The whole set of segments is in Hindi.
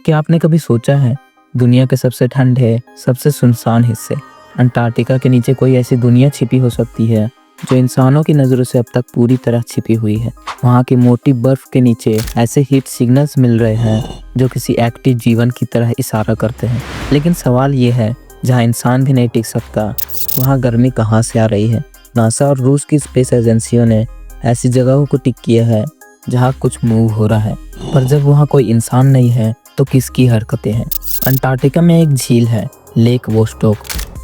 क्या आपने कभी सोचा है दुनिया के सबसे ठंडे, सबसे सुनसान हिस्से अंटार्कटिका के नीचे कोई ऐसी दुनिया छिपी हो सकती है जो इंसानों की नज़रों से अब तक पूरी तरह छिपी हुई है। वहाँ की मोटी बर्फ के नीचे ऐसे हीट सिग्नल्स मिल रहे हैं जो किसी एक्टिव जीवन की तरह इशारा करते हैं। लेकिन सवाल ये है, जहाँ इंसान भी नहीं टिक सकता वहाँ गर्मी कहाँ से आ रही है? नासा और रूस की स्पेस एजेंसियों ने ऐसी जगहों को टिक किया है जहाँ कुछ मूव हो रहा है, पर जब वहाँ कोई इंसान नहीं है तो किसकी हरकतें हैं? अंटार्कटिका में एक झील है, लेक वोस्टोक,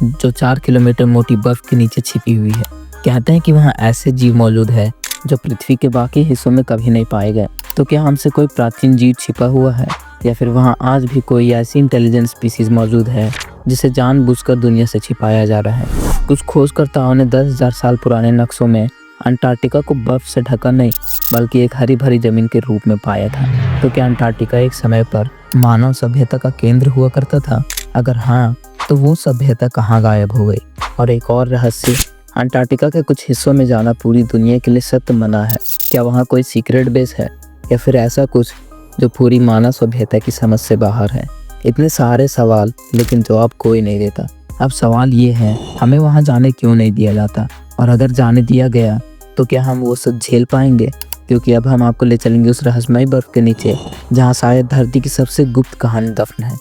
जो 4 किलोमीटर मोटी बर्फ के नीचे छिपी हुई है। कहते हैं कि वहाँ ऐसे जीव मौजूद है जो पृथ्वी के बाकी हिस्सों में कभी नहीं पाए गए। तो क्या हमसे कोई प्राचीन जीव छिपा हुआ है, या फिर वहाँ आज भी कोई ऐसी इंटेलिजेंट स्पीसीज मौजूद है जिसे जानबूझकर दुनिया से छिपाया जा रहा है? कुछ खोजकर्ताओं ने 10,000 साल पुराने नक्शों में अंटार्कटिका को बर्फ से ढका नहीं बल्कि एक हरी भरी जमीन के रूप में पाया था। तो क्या अंटार्कटिका एक समय पर मानव सभ्यता का केंद्र हुआ करता था? अगर हाँ, तो वो सभ्यता कहाँ गायब हो गई? और एक और रहस्य, अंटार्कटिका के कुछ हिस्सों में जाना पूरी दुनिया के लिए सख्त मना है। क्या वहाँ कोई सीक्रेट बेस है, या फिर ऐसा कुछ जो पूरी मानव सभ्यता की समझ से बाहर है? इतने सारे सवाल, लेकिन जवाब कोई नहीं देता। अब सवाल ये है, हमें वहाँ जाने क्यों नहीं दिया जाता? और अगर जाने दिया गया तो क्या हम वो सब झेल पाएंगे? क्योंकि अब हम आपको ले चलेंगे उस रहस्यमयी बर्फ के नीचे जहाँ शायद धरती की सबसे गुप्त कहानी दफन है।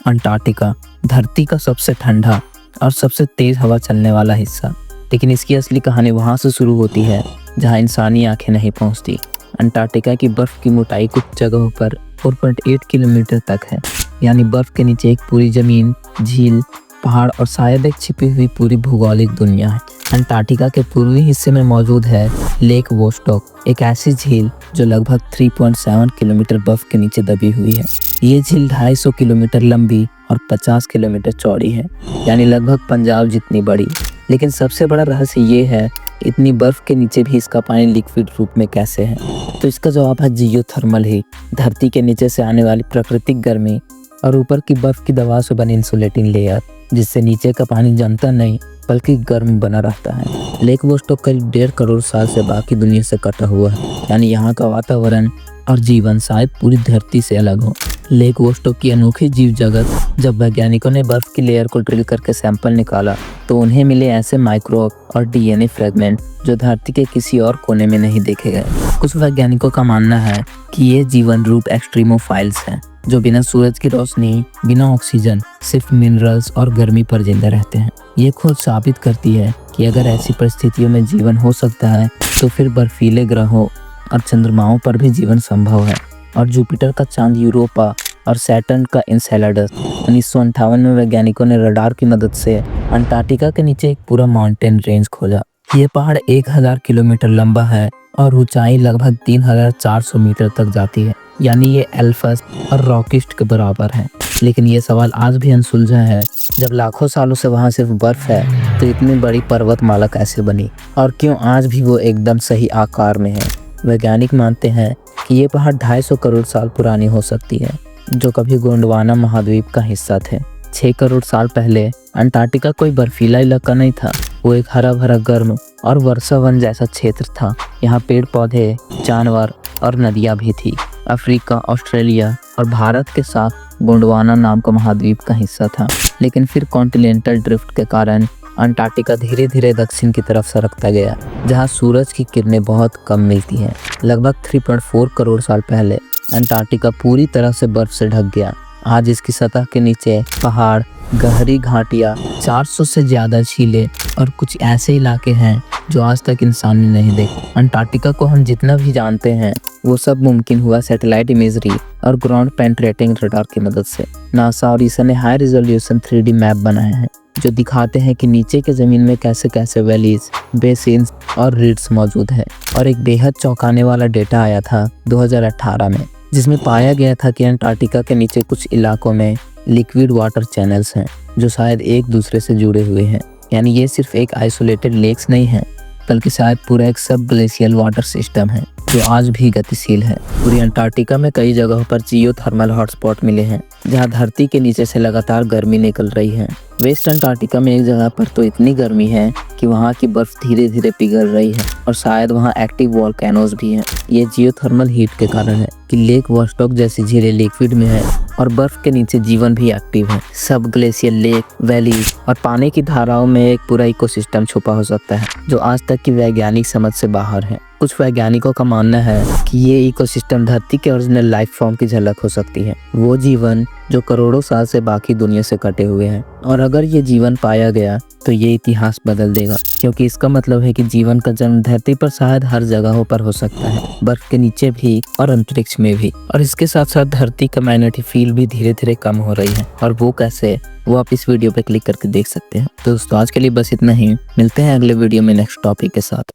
अंटार्कटिका धरती का सबसे ठंडा और सबसे तेज हवा चलने वाला हिस्सा, लेकिन इसकी असली कहानी वहाँ से शुरू होती है जहाँ इंसानी आंखें नहीं पहुँचती। अंटार्कटिका की बर्फ की मोटाई कुछ जगहों पर 4.8 किलोमीटर तक है, यानी बर्फ के नीचे एक पूरी जमीन, झील, पहाड़ और शायद एक छिपी हुई पूरी भौगोलिक दुनिया है। अंटार्कटिका के पूर्वी हिस्से में मौजूद है लेक वोस्टोक, एक ऐसी झील जो लगभग 3.7 किलोमीटर बर्फ के नीचे दबी हुई है। ये झील 250 किलोमीटर लंबी और 50 किलोमीटर चौड़ी है, यानी लगभग पंजाब जितनी बड़ी। लेकिन सबसे बड़ा रहस्य ये है, इतनी बर्फ के नीचे भी इसका पानी लिक्विड रूप में कैसे है? तो इसका जवाब है जियोथर्मल हीट, धरती के नीचे से आने वाली प्राकृतिक गर्मी और ऊपर की बर्फ की दवा से बनी इंसुलेटिंग लेयर, जिससे नीचे का पानी जमता नहीं बल्कि गर्म बना रहता है। लेक वोस्टोक करीब 1.5 करोड़ साल से बाकी दुनिया से कटा हुआ है, यानी यहाँ का वातावरण और जीवन शायद पूरी धरती से अलग हो। लेक वोस्टोक की अनोखी जीव जगत, जब वैज्ञानिकों ने बर्फ की लेयर को ड्रिल करके सैंपल निकाला तो उन्हें मिले ऐसे माइक्रोब और डीएनए फ्रेगमेंट जो धरती के किसी और कोने में नहीं देखे गए। कुछ वैज्ञानिकों का मानना है कि ये जीवन रूप एक्सट्रीमोफाइल्स हैं, जो बिना सूरज की रोशनी, बिना ऑक्सीजन, सिर्फ मिनरल्स और गर्मी पर जिंदा रहते हैं। ये खोज साबित करती है कि अगर ऐसी परिस्थितियों में जीवन हो सकता है तो फिर बर्फीले ग्रहों और चंद्रमाओं पर भी जीवन संभव है। और जुपिटर का चांद यूरोपा और सैटर्न का इंसेलाडस। 1958 में वैज्ञानिकों ने रडार की मदद से अंटार्कटिका के नीचे एक पूरा माउंटेन रेंज खोजा। ये पहाड़ 1000 किलोमीटर लंबा है और ऊंचाई लगभग 3400 मीटर तक जाती है, यानी ये एल्पस और रॉकिस्ट के बराबर है। लेकिन ये सवाल आज भी अनसुलझा है, जब लाखों सालों से वहाँ सिर्फ बर्फ है तो इतनी बड़ी पर्वतमाला कैसे बनी, और क्यों आज भी वो एकदम सही आकार में है? वैज्ञानिक मानते हैं कि ये पहाड़ 250 करोड़ साल पुरानी हो सकती है, जो कभी गोंडवाना महाद्वीप का हिस्सा थे। 6 करोड़ साल पहले अंटार्कटिका कोई बर्फीला इलाका नहीं था, वो एक हरा भरा गर्म और वर्षा वन जैसा क्षेत्र था। यहाँ पेड़ पौधे, जानवर और नदियाँ भी थी। अफ्रीका, ऑस्ट्रेलिया और भारत के साथ गोंडवाना नाम का महाद्वीप का हिस्सा था। लेकिन फिर कॉन्टिनेंटल ड्रिफ्ट के कारण अंटार्कटिका धीरे धीरे दक्षिण की तरफ सरकता गया, जहाँ सूरज की किरणें बहुत कम मिलती हैं। लगभग 3.4 करोड़ साल पहले अंटार्कटिका पूरी तरह से बर्फ से ढक गया। आज इसकी सतह के नीचे पहाड़, गहरी घाटियाँ, 400 से ज़्यादा झीलें और कुछ ऐसे इलाके हैं जो आज तक इंसान ने नहीं देखे। अंटार्कटिका को हम जितना भी जानते हैं वो सब मुमकिन हुआ सैटेलाइट इमेजरी और ग्राउंड पेनिट्रेटिंग रडार की मदद से। नासा और ईसा ने हाई रिजोल्यूशन 3D मैप बनाए हैं जो दिखाते हैं कि नीचे के ज़मीन में कैसे कैसे वैलीज, बेसिन्स और रिड्स मौजूद है। और एक बेहद चौंकाने वाला डेटा आया था 2018 में, जिसमें पाया गया था कि अंटार्कटिका के नीचे कुछ इलाकों में लिक्विड वाटर चैनल्स हैं जो शायद एक दूसरे से जुड़े हुए हैं। यानी ये सिर्फ एक आइसोलेटेड लेक्स नहीं है, बल्कि शायद पूरा एक सब ग्लेशियल वाटर सिस्टम है जो आज भी गतिशील है। पूरी अंटार्कटिका में कई जगहों पर जियोथर्मल हॉटस्पॉट मिले हैं, जहां धरती के नीचे से लगातार गर्मी निकल रही है। वेस्ट अंटार्कटिका में एक जगह पर तो इतनी गर्मी है कि वहाँ की बर्फ धीरे धीरे पिघल रही है और शायद वहाँ एक्टिव वोल्केनोज भी हैं। ये जियोथर्मल हीट के कारण है कि लेक वॉस्टॉक जैसी झीलें लिक्विड में है और बर्फ के नीचे जीवन भी एक्टिव है। सब ग्लेशियर, लेक, वैली और पानी की धाराओं में एक पूरा इकोसिस्टम छुपा हो सकता है जो आज तक की वैज्ञानिक समझ से बाहर है। कुछ वैज्ञानिकों का मानना है कि ये इकोसिस्टम धरती के ओरिजिनल लाइफ फॉर्म की झलक हो सकती है, वो जीवन जो करोड़ों साल से बाकी दुनिया से कटे हुए हैं। और अगर ये जीवन पाया गया तो ये इतिहास बदल देगा, क्योंकि इसका मतलब है कि जीवन का जन्म धरती पर शायद हर जगहों पर हो सकता है, बर्फ के नीचे भी और अंतरिक्ष में भी। और इसके साथ साथ धरती का मैग्नेटिक फील्ड भी धीरे धीरे कम हो रही है, और वो कैसे, वो आप इस वीडियो पे क्लिक करके देख सकते हैं। तो दोस्तों आज के लिए बस इतना ही, मिलते हैं अगले वीडियो में नेक्स्ट टॉपिक के साथ।